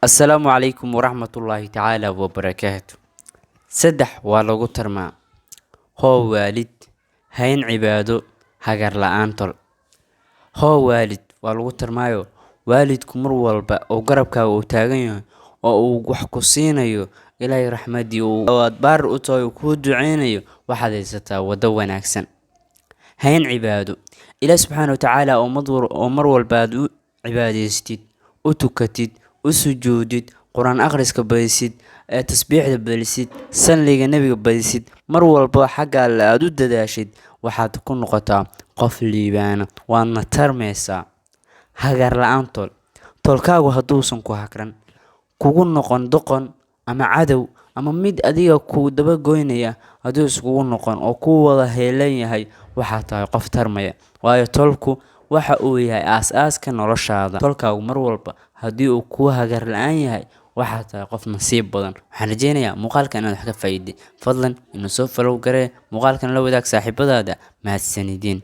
السلام عليكم ورحمة الله تعالى وبركاته. سدح ولغو ترما هو والد هين عبادو هجر لآنتل. هو والد ولغو ترمايو والد كمر والبا أو قربك أو تاغيو أو وحكو سينيو إلهي رحمدي وادبار أتوي كود عينيو واحد يستا ودوان أكسن هين عبادو إله سبحانه وتعالى أمر والبادو عباديستيد أتوكتيد وسجودid quraan akhriska badisid tasbiixda badisid sanliga nabiga badisid mar walba xagga alle aad u dadaashid waxaad ku noqotaa qof liibaana waadna tarmaysaa hagar la'aan tolkaagu hadduusan ku hakran kugu noqon doqon ama cadow ama mid adiga ku daba goynaya hadduu iskugu noqon oo ku wada heelan yahay waxaa tahay qof tarmaya waayo tolku waxa uu yahay aas-aaska noloshaada tolkaagu mar walba haddii uu ku hagar la'aan yahay waxaa tahay qof nasiib badan waxaan rajeynayaa muuqaalkan inaad wax ka faa'iiday fadlan inuu soo follow garee muuqaalkan la wadaag saaxiibadaada mahadsanidin.